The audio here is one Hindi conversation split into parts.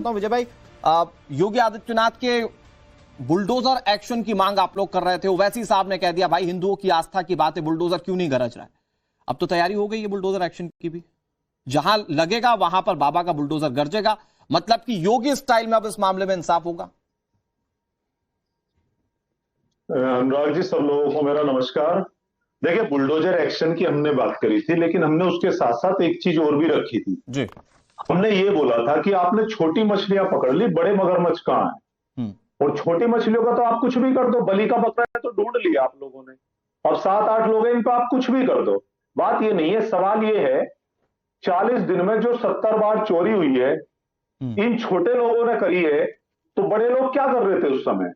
जानता हूं विजय भाई, योगी आदित्यनाथ के बुलडोजर एक्शन की मांग आप लोग कर रहे थे, ओवैसी साहब ने कह दिया भाई हिंदुओं की आस्था की बात है, बुलडोजर क्यों नहीं गरज रहा है। अब तो तैयारी हो गई है बुलडोजर एक्शन की भी, जहां लगेगा वहां पर बाबा का बुलडोजर गरजेगा, मतलब कि योगी स्टाइल में अब इस मामले में इंसाफ होगा। अनुराग जी, सब लोगों को मेरा नमस्कार। देखिए, बुलडोजर एक्शन की हमने बात करी थी, लेकिन हमने उसके साथ साथ एक चीज और भी रखी थी जी। हमने ये बोला था कि आपने छोटी मछलियां पकड़ ली, बड़े मगरमच्छ कहां है। और छोटी मछलियों का तो आप कुछ भी कर दो, बलि का बकरा है तो ढूंढ लिया आप लोगों ने, अब 7-8 लोग हैं, इन पर आप कुछ भी कर दो। बात ये नहीं है, सवाल ये है 40 दिन में जो 70 बार चोरी हुई है इन छोटे लोगों ने करी है, तो बड़े लोग क्या कर रहे थे उस समय।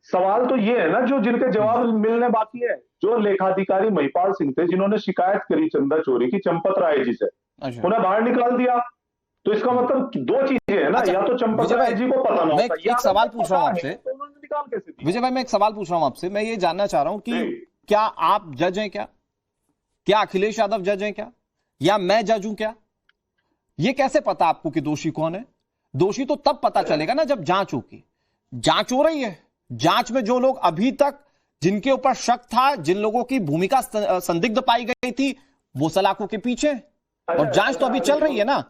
सवाल तो ये है ना, जो जिनके जवाब मिलने बाकी है। जो लेखाधिकारी महिपाल सिंह थे, जिन्होंने शिकायत करी चंदा चोरी की चंपत राय जी से, उन्हें बाहर निकाल दिया। तो इसका मतलब दो चीजें हैं ना, या तो चंपत राय जी को पता ना होता, एक सवाल पूछ रहा हूं आपसे निकाल कैसे दिया। विजय भाई, मैं एक सवाल पूछ रहा हूं आपसे, मैं ये जानना चाह रहा हूं कि क्या आप जज हैं, क्या अखिलेश यादव जज हैं, क्या या मैं जज हूं, क्या ये कैसे पता आपको कि दोषी कौन है। दोषी तो तब पता चलेगा ना जब जांच होगी। जांच हो रही है, जांच में जो लोग अभी तक जिनके ऊपर शक था, जिन लोगों की भूमिका संदिग्ध पाई गई थी, वो सलाखों के पीछे, और जांच तो अभी चल रही है ना,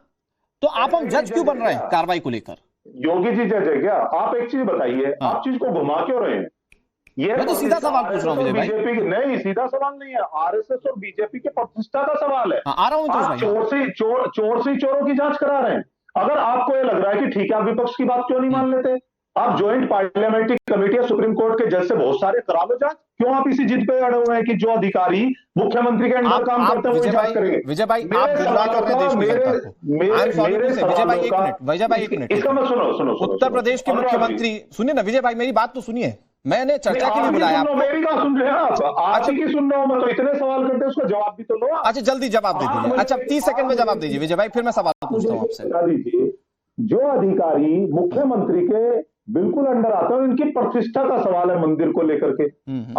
तो आप हम जज क्यों बन रहे हैं कार्रवाई को लेकर। योगी जी जज है क्या? आप एक चीज बताइए, आप चीज को घुमा क्यों रहे हैं। ये मैं तो सीधा सवाल पूछ रहा हूं विजय भाई। बीजेपी की नहीं, सीधा सवाल नहीं है, आरएसएस और बीजेपी के प्रतिष्ठा का सवाल है। आ रहा हूं आप चोर से चोरों की जांच करा रहे हैं। अगर आपको ये लग रहा है कि ठीक है, आप विपक्ष की बात क्यों नहीं मान लेते, आप ज्वाइंट पार्लियामेंट्री कमेटी या सुप्रीम कोर्ट के जज से बहुत सारे करा लो जांच। क्यों आप इसी जिद पे अड़े हुए हैं कि जो अधिकारी मुख्यमंत्री के अंडर काम करते हैं वो जांच करेंगे। विजय भाई, आप गुमराह कर रहे हैं देश की जनता को। विजय भाई एक मिनट, इसका मैं सुनो। उत्तर प्रदेश के मुख्यमंत्री, सुनिए ना विजय भाई, मेरी बात तो सुनिए, मैंने चर्चा के लिए बुलाया आपको। मेरी बात सुन रहे हैं आप? आज की सुन रहा हूं मैं, तो इतने सवाल करते हैं, उसका जवाब भी तो लो। अच्छा जल्दी जवाब दे दीजिए। अच्छा 30 सेकंड में जवाब दीजिए विजय भाई, फिर मैं सवाल पूछता हूं आपसे। बता दीजिए, जो अधिकारी मुख्यमंत्री के बिल्कुल अंडर आते हैं, इनकी प्रतिष्ठा का सवाल है मंदिर को लेकर के।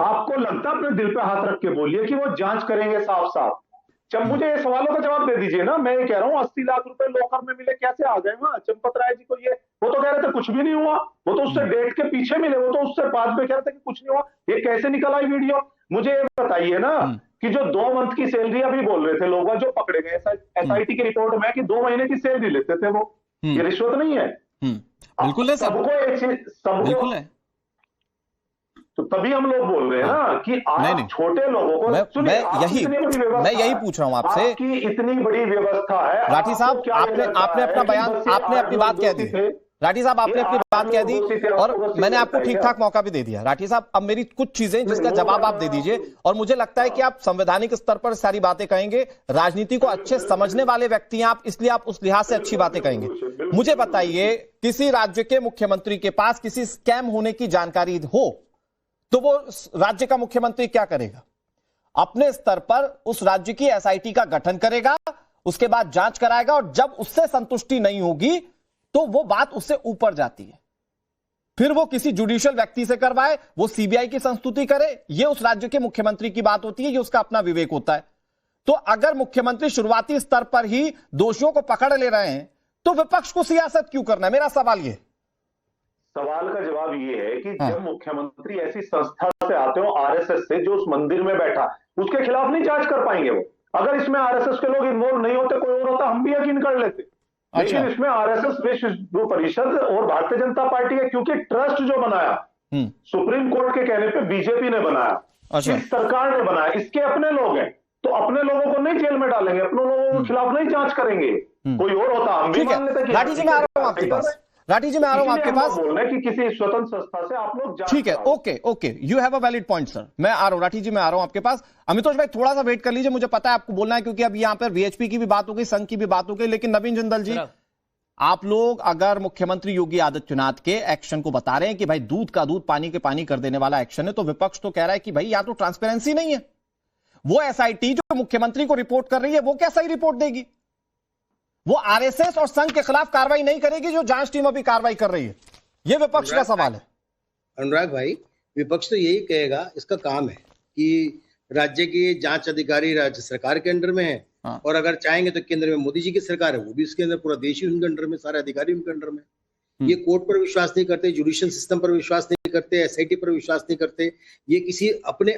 आपको लगता है, अपने दिल पे हाथ रख के बोलिए कि वो जांच करेंगे साफ साफ। जब मुझे ये सवालों का जवाब दे दीजिए ना। मैं ये कह रहा हूं 80 लाख रुपए लोकर में मिले, कैसे आ गए वहां चंपत राय जी को। ये वो तो कह रहे थे कुछ भी नहीं हुआ, वो तो उससे डेट के पीछे मिले, वो तो उससे बाद में कह रहे थे कि कुछ नहीं हुआ। ये कैसे निकल आई वीडियो, मुझे ये बताइए ना। कि जो 2 मंथ की सैलरी अभी बोल रहे थे लोग जो पकड़े गए एसआईटी की रिपोर्ट में कि 2 महीने की सैलरी लेते थे वो, ये रिश्वत नहीं है। बिल्कुल है, सबको एक चीज, सबको है। तो तभी हम लोग बोल रहे हैं ना कि आप छोटे लोगों को मैं यही पूछ रहा हूं आपसे कि इतनी बड़ी व्यवस्था है। राठी साहब, आपने अपना बयान, आपने अपनी बात कह दी। राठी साहब, आपने अपनी बात कह दी और मैंने आपको ठीक ठाक मौका भी दे दिया। राठी साहब, अब मेरी कुछ चीजें जिसका जवाब आप दे दीजिए, और मुझे लगता है कि आप संवैधानिक स्तर पर सारी बातें कहेंगे, राजनीति को अच्छे समझने वाले व्यक्ति हैं आप, इसलिए आप उस लिहाज से अच्छी बातें कहेंगे। मुझे बताइए, किसी राज्य के मुख्यमंत्री के पास किसी स्कैम होने की जानकारी हो तो वो राज्य का मुख्यमंत्री क्या करेगा? अपने स्तर पर उस राज्य की एसआईटी का गठन करेगा, उसके बाद जांच कराएगा, और जब उससे संतुष्टि नहीं होगी तो वो बात उससे ऊपर जाती है, फिर वो किसी जुडिशियल व्यक्ति से करवाए, वो सीबीआई की संस्तुति करे। ये उस राज्य के मुख्यमंत्री की बात होती है, ये उसका अपना विवेक होता है। तो अगर मुख्यमंत्री शुरुआती स्तर पर ही दोषियों को पकड़ ले रहे हैं तो विपक्ष को सियासत क्यों करना है? मेरा सवाल ये। सवाल का जवाब ये है कि जब मुख्यमंत्री ऐसी संस्था से आते हो, आरएसएस से, जो उस मंदिर में बैठा, उसके खिलाफ नहीं जांच कर पाएंगे वो। अगर इसमें आरएसएस के लोग इन्वॉल्व नहीं होते, कोई और होता, हम भी यकीन कर लेते। लेकिन इसमें आरएसएस विश्व हिंदू परिषद और भारतीय जनता पार्टी है, क्योंकि ट्रस्ट जो बनाया सुप्रीम कोर्ट के कहने पे बीजेपी ने बनाया, इस सरकार ने बनाया, इसके अपने लोग हैं, तो अपने लोगों को नहीं जेल में डालेंगे, अपने लोगों के खिलाफ नहीं जांच करेंगे। कोई और होता, हम भी मान लेते। राठी जी, मैं आ रहा हूं आपके पास। राठी जी, मैं आ रहा हूं आपके पास। बोल रहे हैं कि किसी स्वतंत्र संस्था से आप लोग, ठीक है, okay, you have a valid point sir. मैं आ रहा हूं राठी जी, मैं आ रहा हूं आपके पास। अमितोष भाई थोड़ा सा वेट कर लीजिए, मुझे पता है आपको बोलना है, क्योंकि अब यहां पर वीएचपी की भी बात हो गई, संघ की भी बात हो गई। लेकिन नवीन जिंदल जी, आप लोग अगर मुख्यमंत्री योगी आदित्यनाथ के एक्शन को बता रहे हैं कि भाई दूध का दूध पानी के पानी कर देने वाला एक्शन है, तो विपक्ष तो कह रहा है कि भाई या तो ट्रांसपेरेंसी नहीं है, वो एसआईटी जो मुख्यमंत्री को रिपोर्ट कर रही है वो क्या सही रिपोर्ट देगी? वो आरएसएस और संघ के खिलाफ कार्रवाई नहीं करेगी जो जांच टीम अभी कार्रवाई कर रही है। ये विपक्ष का सवाल है। अनुराग भाई, विपक्ष तो यही कहेगा, इसका काम है कि राज्य की जांच अधिकारी राज्य सरकार के अंडर में है, और अगर चाहेंगे तो केंद्र में मोदी जी की सरकार है, वो भी इसके अंदर, पूरा देश ही उनके अंडर में, सारे अधिकारी उनके अंडर में। ये कोर्ट पर विश्वास नहीं करते, जुडिशियल सिस्टम पर विश्वास नहीं करते, एसआईटी पर विश्वास नहीं करते, ये किसी अपने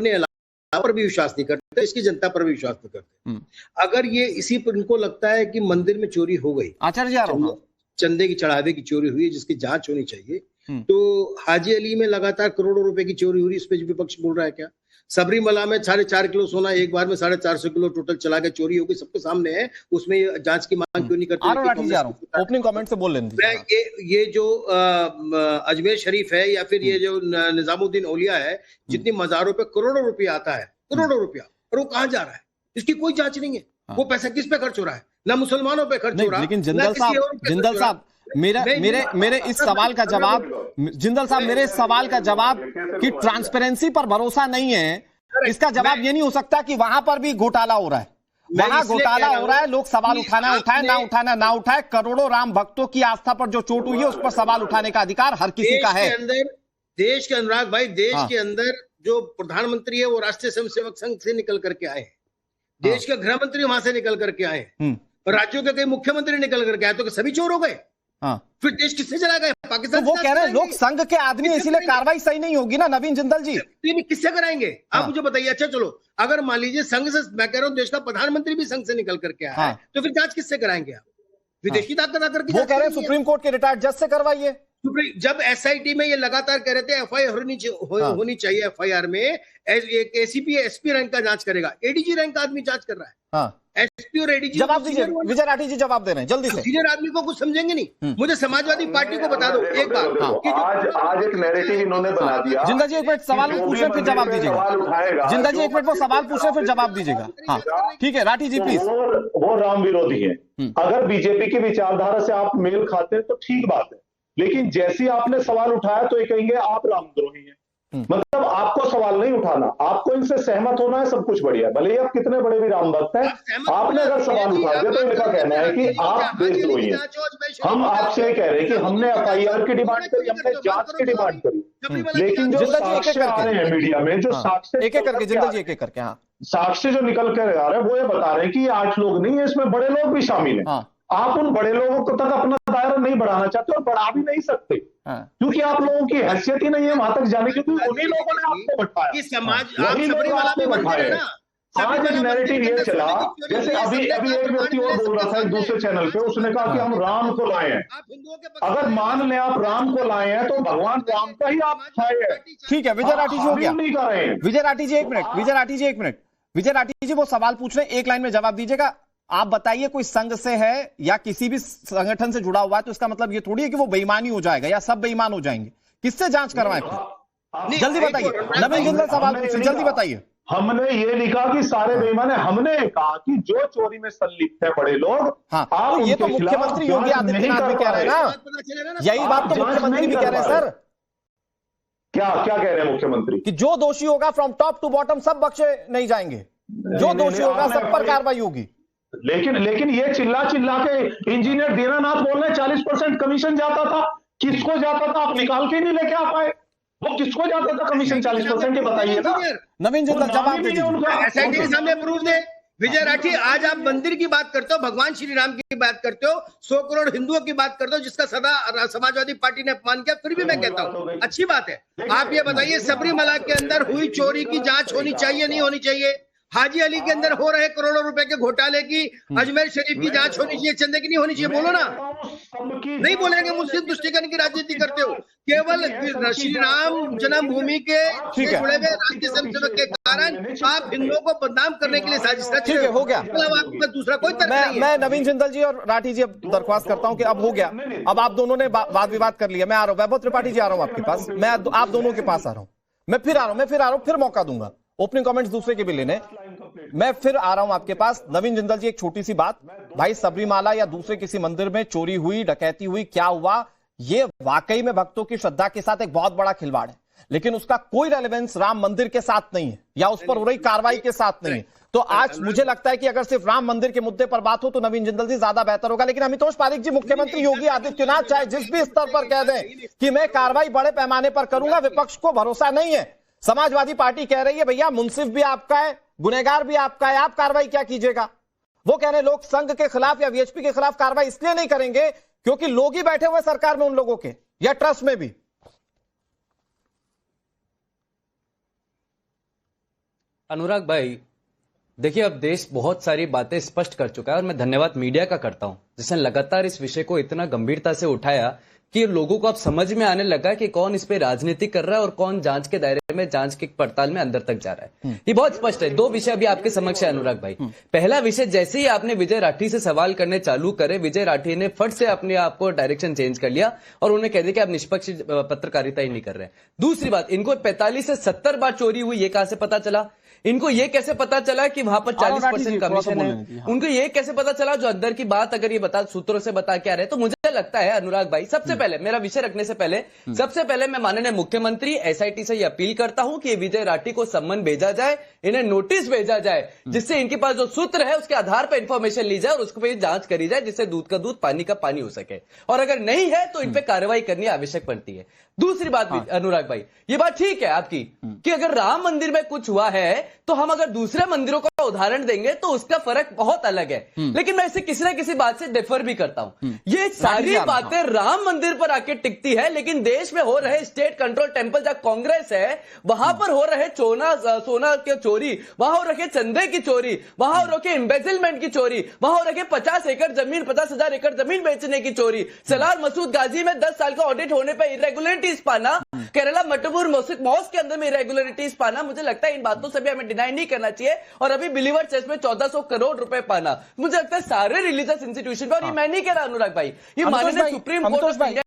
अलावा पर भी विश्वास नहीं करते, इसकी जनता पर भी विश्वास नहीं करते। अगर ये इसी पर इनको लगता है कि मंदिर में चोरी हो गई, आचार्य जी आ रहा हूं, चंदे की चढ़ावे की चोरी हुई है जिसकी जांच होनी चाहिए, तो हाजी अली में लगातार करोड़ों रुपए की चोरी हो रही, इस पे विपक्ष बोल रहा है क्या? सबरीमला में 4.5 किलो सोना एक बार में 450 किलो टोटल चला के चोरी हो गई, सबके सामने है, उसमें जांच की मांग क्यों नहीं करते? ओपनिंग कमेंट से बोल लेंगे। ये जो अजमेर शरीफ है या फिर ये जो निजामुद्दीन औलिया है, जितनी मज़ारों पे करोड़ों रुपया आता है, करोड़ों रुपया, और वो कहाँ जा रहा है, इसकी कोई जांच नहीं है। वो पैसा किस पे खर्च हो रहा है? ना मुसलमानों पे खर्च हो रहा है। लेकिन जिंदल साहब मेरे इस सवाल का जवाब, जिंदल साहब मेरे इस सवाल का जवाब कि ट्रांसपेरेंसी पर भरोसा नहीं है, इसका जवाब ये नहीं हो सकता कि वहां पर भी घोटाला हो रहा है। वहां घोटाला हो रहा है, लोग सवाल उठाना उठाए, ना उठाए, करोड़ों राम भक्तों की आस्था पर जो चोट हुई है उस पर सवाल उठाने का अधिकार हर किसी का है। देश के अनुराग भाई, देश के अंदर जो प्रधानमंत्री है वो राष्ट्रीय स्वयंसेवक संघ से निकल करके आए, देश के गृह मंत्री वहां से निकल करके आए, राज्यों के कई मुख्यमंत्री निकल करके आए, तो सभी चोर हो गए। फिर देश किससे चला गया? पाकिस्तान। तो वो कह रहे हैं लोग संघ के आदमी, इसीलिए कार्रवाई सही नहीं होगी ना नवीन जिंदल जी। किससे कराएंगे आप मुझे बताइए। अच्छा चलो, अगर मान लीजिए संघ से, मैं कह रहा हूं देश का प्रधानमंत्री भी संघ से निकल करके आया है, तो फिर जांच किससे कराएंगे आप? विदेशी ताकत आकर के? वो कह रहे हैं सुप्रीम कोर्ट के रिटायर्ड जज से करवाइए। जब एसआईटी में ये लगातार कह रहे थे एफआईआर होनी चाहिए, एफआईआर में एक एसीपी एसपी रैंक का जांच करेगा, एडीजी रैंक का आदमी जांच कर रहा है। एसपी और एडीजी जवाब दीजिए, विजय राठी जी जवाब दे रहे हैं जल्दी से। सीनियर आदमी को कुछ समझेंगे नहीं। मुझे समाजवादी पार्टी को बता दो एक बात, आज एक नैरेटिव इन्होंने बना दिया। जिंदा जी एक मिनट सवाल पूछ रहे फिर जवाब दीजिएगा। जिंदा जी एक मिनट वो सवाल पूछ रहे फिर जवाब दीजिएगा। हाँ ठीक है राठी जी प्लीज। वो राम विरोधी है। अगर बीजेपी की विचारधारा से आप मेल खाते हैं तो ठीक बात है, लेकिन जैसे आपने सवाल उठाया तो ये कहेंगे आप रामद्रोही हैं। मतलब आपको सवाल नहीं उठाना, आपको इनसे सहमत होना है, सब कुछ बढ़िया, भले ही आप कितने बड़े भी राम भक्त हैं, आपने अगर सवाल उठा दिया तो इनका कहना है कि आप देशद्रोही हैं। हम आपसे ये कह रहे हैं कि हमने एफआईआर की डिमांड करी, हमने जांच की डिमांड करी, लेकिन जो साक्ष्य आ रहे हैं मीडिया में, जो साक्ष्य एक एक करके जिंदा जी एक एक करके, हाँ साक्ष्य जो निकल कर आ रहे हैं वो ये बता रहे हैं कि 8 लोग नहीं है, इसमें बड़े लोग भी शामिल हैं। आप उन बड़े लोगों को तक अपना दायरा नहीं बढ़ाना चाहते और बढ़ा भी नहीं सकते, क्योंकि आप लोगों की हैसियत ही नहीं है वहां तक जाने की, क्योंकि उन्हीं लोगों ने आपको बैठाया, वही लोग आपको बैठाए। आज एक नैरेटिव ये चला, जैसे अभी एक व्यक्ति और बोल रहा था एक दूसरे चैनल पे, उसने कहा कि हम राम को लाए हैं। अगर मान लें आप राम को लाए हैं तो भगवान राम का ही आप खाए हैं। ठीक है विजय राठी जी हो गया। नहीं कर रहे हैं विजय राठी जी एक मिनट, विजय राठी जी एक मिनट, विजय राठी जी वो सवाल पूछ रहे हैं, एक लाइन में जवाब दीजिएगा। आप बताइए कोई संघ से है या किसी भी संगठन से जुड़ा हुआ है तो इसका मतलब ये थोड़ी है कि वो बेईमानी हो जाएगा या सब बेईमान हो जाएंगे। किससे जांच करवाएं फिर? जल्दी बताइए, नवीन जिंदल सवाल पूछिए, जल्दी बताइए। हमने ये लिखा कि सारे बेईमान है, हमने कहा कि जो चोरी में संलिप्त है बड़े लोग। हाँ तो ये तो मुख्यमंत्री योगी आदित्यनाथ भी कह रहे हैं ना, यही बात तो मुख्यमंत्री भी कह रहे हैं सर। क्या कह रहे हैं मुख्यमंत्री? कि जो दोषी होगा फ्रॉम टॉप टू बॉटम सब बख्शे नहीं जाएंगे, जो दोषी होगा सब पर कार्रवाई होगी। लेकिन ये चिल्ला के इंजीनियर दीनानाथ बोल रहे 40% कमीशन जाता था, किसको जाता था? आप निकाल के नहीं लेके आ पाए, वो किसको जाता था कमीशन 40%? ये बताइए ना नवीन जिंदल, जवाब दीजिए। एसआईटी के सामने प्रूफ दे। विजय राठी, आज आप मंदिर की बात करते हो, भगवान श्री राम की बात करते हो, 100 करोड़ हिंदुओं की बात करते हो, जिसका सदा समाजवादी पार्टी ने अपमान किया, फिर भी मैं कहता हूं अच्छी बात है। आप ये बताइए सबरीमला के अंदर हुई चोरी की जांच होनी चाहिए नहीं होनी चाहिए? हाजी अली के अंदर हो रहे करोड़ों रुपए के घोटाले की, अजमेर शरीफ की जांच होनी चाहिए, चंदे की नहीं होनी चाहिए? बोलो ना। नहीं बोलेंगे, मुस्लिम तुष्टीकरण की राजनीति करते हो। केवल श्री राम जन्मभूमि के जुड़े हुए राष्ट्रीय स्वयंसेवक के कारण आप हिंदुओं को बदनाम करने के लिए साजिश रच रहे हो। हो गया, दूसरा कोई तर्क नहीं है। मैं नवीन जिंदल जी और राठी जी अब दरख्वास्त करता हूं कि अब हो गया, अब आप दोनों ने वाद विवाद कर लिया। मैं आ रहा हूं, वैभव त्रिपाठी जी आ रहा हूं आपके पास, मैं आप दोनों के पास आ रहा हूं, मैं फिर आ रहा हूं, फिर मौका दूंगा ओपनिंग कमेंट्स दूसरे के भी लेने। मैं फिर आ रहा हूं आपके पास। नवीन जिंदल जी एक छोटी सी बात, भाई सबरीमाला या दूसरे किसी मंदिर में चोरी हुई, डकैती हुई, क्या हुआ, ये वाकई में भक्तों की श्रद्धा के साथ एक बहुत बड़ा खिलवाड़ है, लेकिन उसका कोई रेलेवेंस राम मंदिर के साथ नहीं है या उस पर हो रही कार्रवाई के साथ नहीं है। तो आज मुझे लगता है कि अगर सिर्फ राम मंदिर के मुद्दे पर बात हो तो नवीन जिंदल जी ज्यादा बेहतर होगा। लेकिन अमितोष पारीक जी, मुख्यमंत्री योगी आदित्यनाथ चाहे जिस भी स्तर पर कह दें कि मैं कार्रवाई बड़े पैमाने पर करूंगा, विपक्ष को भरोसा नहीं है। समाजवादी पार्टी कह रही है भैया मुंसिफ भी आपका है, गुनहगार भी आपका है, आप कार्रवाई क्या कीजिएगा? वो कह रहे हैं लोग संघ के खिलाफ या वीएचपी के खिलाफ कार्रवाई इसलिए नहीं करेंगे क्योंकि लोग ही बैठे हुए सरकार में उन लोगों के, या ट्रस्ट में भी। अनुराग भाई, देखिए अब देश बहुत सारी बातें स्पष्ट कर चुका है और मैं धन्यवाद मीडिया का करता हूं जिसने लगातार इस विषय को इतना गंभीरता से उठाया कि लोगों को अब समझ में आने लगा कि कौन इस पे राजनीति कर रहा है और कौन जांच के दायरे में, जांच की पड़ताल में अंदर तक जा रहा है। ये बहुत स्पष्ट है। 2 विषय अभी आपके समक्ष है अनुराग भाई। पहला विषय, जैसे ही आपने विजय राठी से सवाल करने चालू करे, विजय राठी ने फट से अपने आप को डायरेक्शन चेंज कर लिया और उन्हें कह दिया कि आप निष्पक्ष पत्रकारिता ही नहीं कर रहे। दूसरी बात, इनको 45 से 70 बार चोरी हुई, ये कहां से पता चला? इनको ये कैसे पता चला कि वहां पर 40% कमीशन है? उनको ये कैसे पता चला? जो अंदर की बात अगर ये बता, सूत्रों से बता के आ रहे, तो मुझे लगता है अनुराग भाई, सबसे पहले मेरा विषय रखने से पहले सबसे पहले मैं माननीय मुख्यमंत्री एसआईटी से ये अपील करता हूं कि विजय राठी को सम्मन भेजा जाए, इन्हें नोटिस भेजा जाए, जिससे इनके पास जो सूत्र है उसके आधार पर इंफॉर्मेशन ली जाए और उसको पे जांच करी जाए, जिससे दूध का दूध पानी का पानी हो सके। और अगर नहीं है तो इन पे कार्रवाई करनी आवश्यक पड़ती है। दूसरी बात भी अनुराग भाई, ये बात ठीक है आपकी कि अगर राम मंदिर में कुछ हुआ है तो हम अगर दूसरे मंदिरों का उदाहरण देंगे तो उसका फर्क बहुत अलग है। लेकिन मैं इसे किसी ना किसी बात से डिफर भी करता हूं। ये सारी बातें राम मंदिर पर आके टिकती है, लेकिन देश में हो रहे स्टेट कंट्रोल टेम्पल जहां कांग्रेस है, वहां पर हो रहे सोना की चोरी, वहां हो रखे चंदे की चोरी, वहां हो रखे एम्बेजलमेंट की चोरी, वहां हो रखे 50 एकड़ जमीन, 50,000 एकड़ जमीन बेचने की चोरी, सलार मसूद गाजी में 10 साल का ऑडिट होने पर इरेगुलरिटीज पाना, केरला मटबूर मॉस्क के अंदर में इरेगुलरिटीज पाना, मुझे लगता है इन बातों से भी हमें डिनाई नहीं करना चाहिए। और अभी बिलीवर चर्च में 1400 करोड़ रुपए पाना, मुझे लगता है सारे रिलीजियस इंस्टीट्यूशन पर, और ये मैं नहीं कह रहा अनुराग भाई, ये माननीय सुप्रीम कोर्ट ऑफ इंडिया